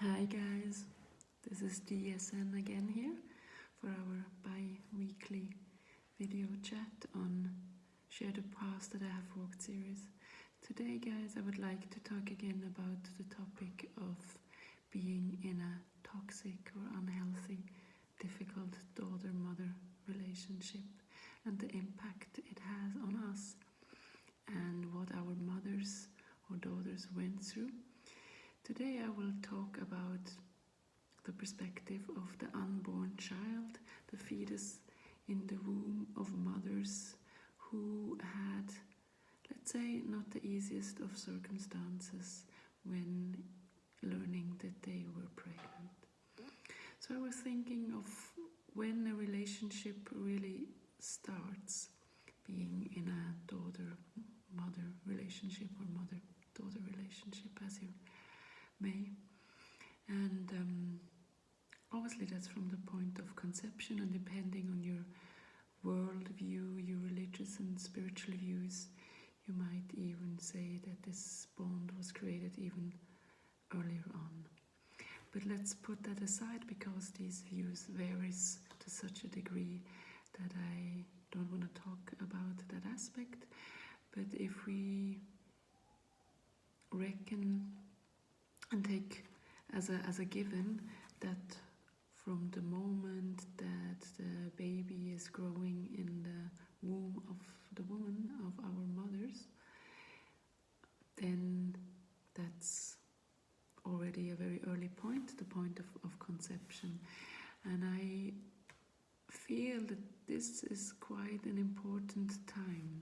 Hi guys, this is DSN again here for our bi-weekly video chat on Share the Past That I Have Walked series. Today guys, I would like to talk again about the topic of being in a toxic or unhealthy, difficult daughter-mother relationship and the impact it has on us and what our mothers or daughters went through. Today I will talk about the perspective of the unborn child, the fetus in the womb of mothers who had, let's say, not the easiest of circumstances when learning that they were pregnant. So I was thinking of when a relationship really starts, being in a daughter-mother relationship or mother-daughter relationship, as you may. And obviously that's from the point of conception, and depending on your worldview, your religious and spiritual views, you might even say that this bond was created even earlier on. But let's put that aside because these views varies to such a degree that I don't want to talk about that aspect. But if we reckon and take as a given that from the moment that the baby is growing in the womb of the woman, of our mothers, then that's already a very early point, the point of conception. And I feel that this is quite an important time.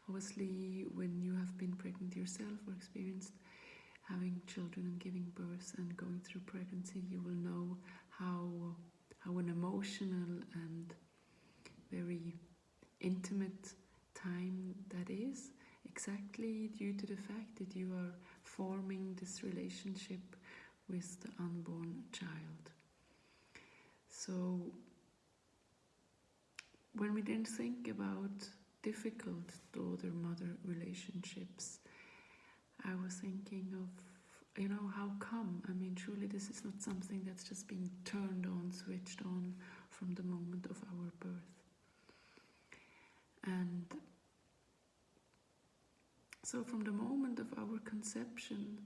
Obviously, when you have been pregnant yourself or experienced having children and giving birth and going through pregnancy, you will know how an emotional and very intimate time that is, exactly due to the fact that you are forming this relationship with the unborn child. So when we then think about difficult daughter-mother relationships, I was thinking of, how come? I mean, surely this is not something that's just being turned on, switched on from the moment of our birth. And so from the moment of our conception,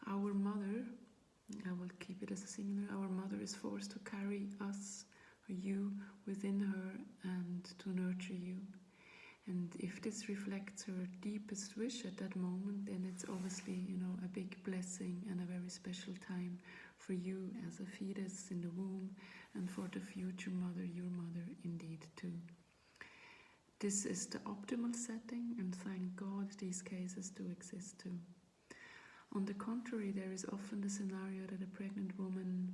our mother, I will keep it as a singular, our mother is forced to carry us, or you, within her and to nurture you. And if this reflects her deepest wish at that moment, then it's obviously, a big blessing and a very special time for you as a fetus in the womb, and for the future mother, your mother indeed too. This is the optimal setting, and thank God these cases do exist too. On the contrary, there is often the scenario that a pregnant woman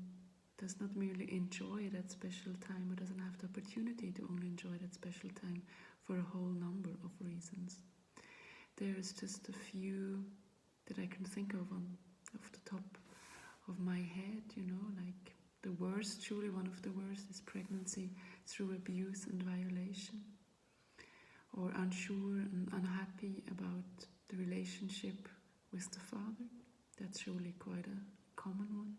does not merely enjoy that special time, or doesn't have the opportunity to only enjoy that special time for a whole number of reasons. There's just a few that I can think of off the top of my head, like the worst, truly one of the worst, is pregnancy through abuse and violation, or unsure and unhappy about the relationship with the father. That's surely quite a common one.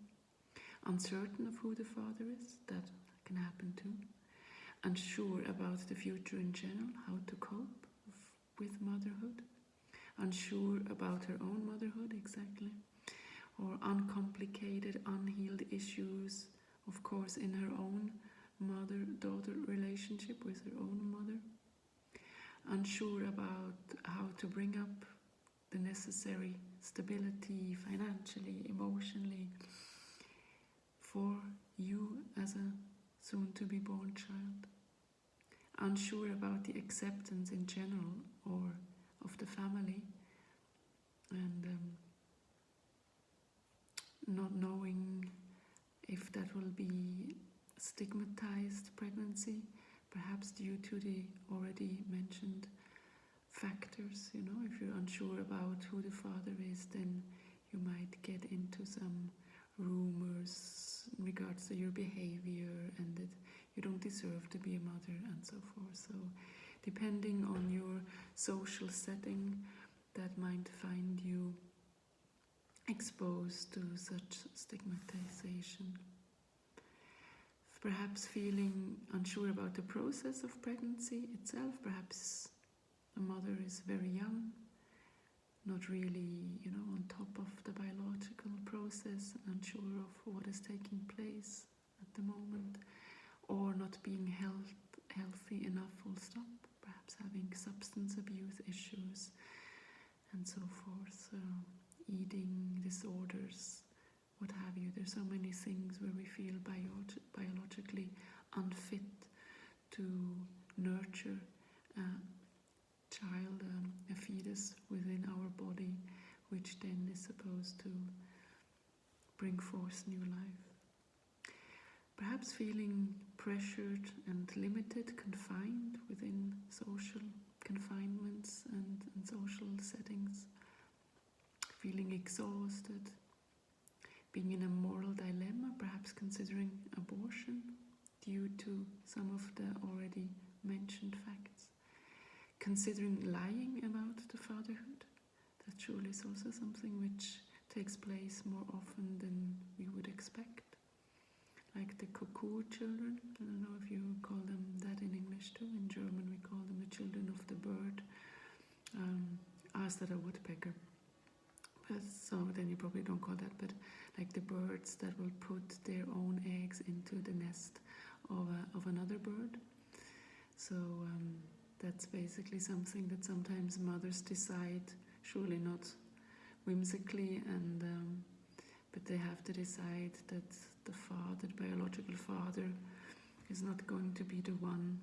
Uncertain of who the father is, that can happen too. Unsure about the future in general, how to cope with motherhood. Unsure about her own motherhood, exactly. Or uncomplicated, unhealed issues, of course, in her own mother-daughter relationship with her own mother. Unsure about how to bring up the necessary stability, financially, emotionally, for you as a soon-to-be born child. Unsure about the acceptance in general or of the family, and not knowing if that will be stigmatized pregnancy, perhaps due to the already mentioned factors. If you're unsure about who the father is, then you might get into some rumors in regards to your behavior and that you don't deserve to be a mother and so forth. So depending on your social setting, that might find you exposed to such stigmatization. Perhaps feeling unsure about the process of pregnancy itself. Perhaps the mother is very young, not really, on top of the biological process, unsure of what is taking place at the moment, or not being healthy enough, full stop. Perhaps having substance abuse issues and so forth, eating disorders, what have you. There's so many things where we feel biologically unfit to nurture a child, a fetus within our body, which then is supposed to bring forth new life. Perhaps feeling pressured and limited, confined within social confinements and social settings, feeling exhausted, being in a moral dilemma, perhaps considering abortion due to some of the already mentioned facts, considering lying about the fatherhood. That surely is also something which takes place more often than we would expect. Like the cuckoo children, I don't know if you call them that in English too. In German we call them the children of the bird, as that a woodpecker. But so then you probably don't call that, but like the birds that will put their own eggs into the nest of another bird. So that's basically something that sometimes mothers decide, surely not whimsically, and but they have to decide that the father, the biological father, is not going to be the one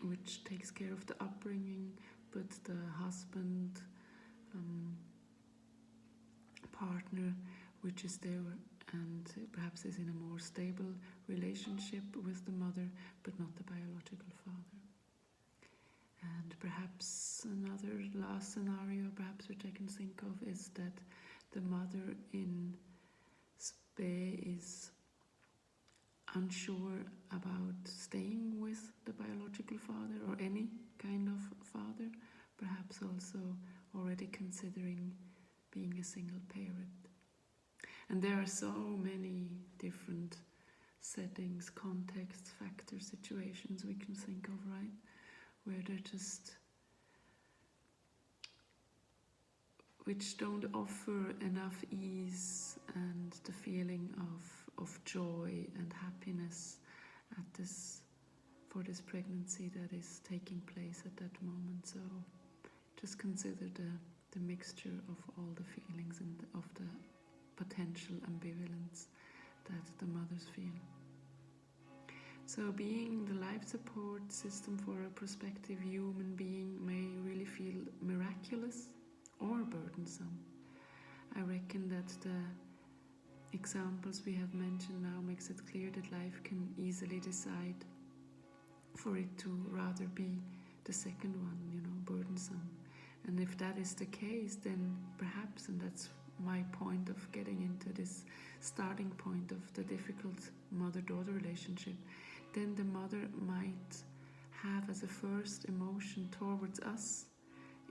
which takes care of the upbringing, but the husband, partner, which is there and perhaps is in a more stable relationship with the mother, but not the biological father. And perhaps another last scenario, perhaps which I can think of, is that the mother in Spee is unsure about staying with the biological father or any kind of father, perhaps also already considering being a single parent. And there are so many different settings, contexts, factors, situations we can think of, right? Where they're just, which don't offer enough ease and the feeling of joy and happiness at this, for this pregnancy that is taking place at that moment. So just consider the mixture of all the feelings and of the potential ambivalence that the mothers feel. So being the life support system for a prospective human being may really feel miraculous or burdensome. I reckon that the examples we have mentioned now makes it clear that life can easily decide for it to rather be the second one, burdensome. And if that is the case, then perhaps, and that's my point of getting into this starting point of the difficult mother-daughter relationship, then the mother might have as a first emotion towards us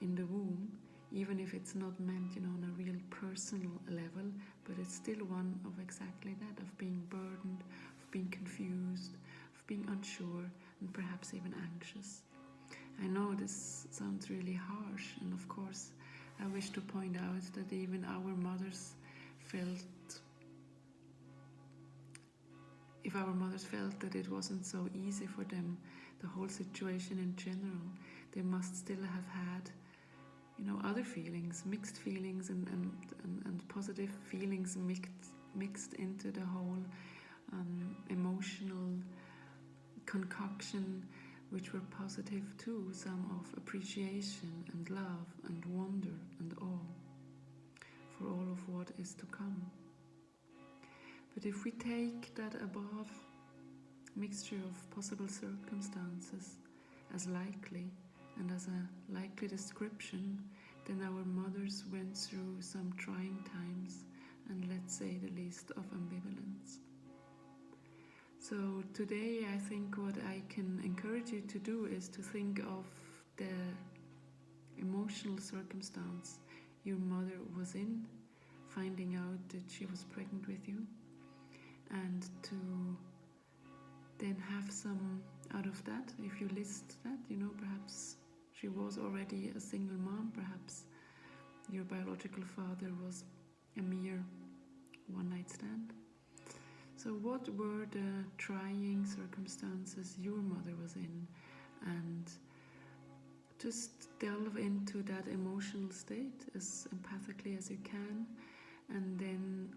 in the womb, even if it's not meant, on a real personal level, but it's still one of exactly that, of being burdened, of being confused, of being unsure, and perhaps even anxious. I know this sounds really harsh, and of course I wish to point out that even our mothers felt, if our mothers felt that it wasn't so easy for them, the whole situation in general, they must still have had, other feelings, mixed feelings and positive feelings mixed into the whole emotional concoction, which were positive too, some of appreciation and love and wonder and awe for all of what is to come. But if we take that above mixture of possible circumstances as likely and as a likely description, then our mothers went through some trying times and, let's say, the least of ambivalence. So today I think what I can encourage you to do is to think of the emotional circumstance your mother was in finding out that she was pregnant with you, and to then have some out of that. If you list that, perhaps she was already a single mom, perhaps your biological father was a mere one-night stand. So what were the trying circumstances your mother was in? And just delve into that emotional state as empathically as you can, and then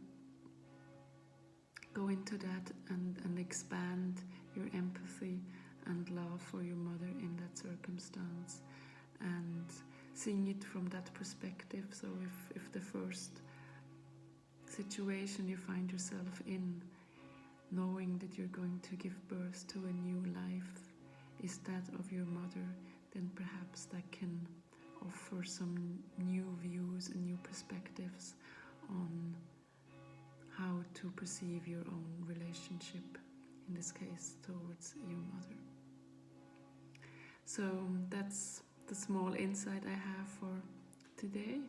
go into that and expand your empathy and love for your mother in that circumstance, and seeing it from that perspective. So if the first situation you find yourself in, knowing that you're going to give birth to a new life, is that of your mother, then perhaps that can offer some new views and new perspectives on how to perceive your own relationship, in this case towards your mother. So that's the small insight I have for today.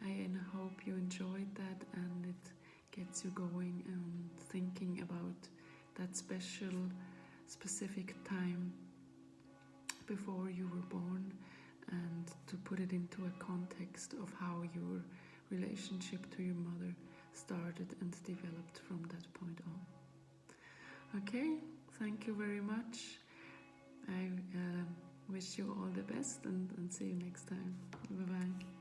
I hope you enjoyed that, and it gets you going and thinking about that specific time before you were born, and to put it into a context of how your relationship to your mother started and developed from that point on. Okay, thank you very much. I wish you all the best, and see you next time. Bye-bye.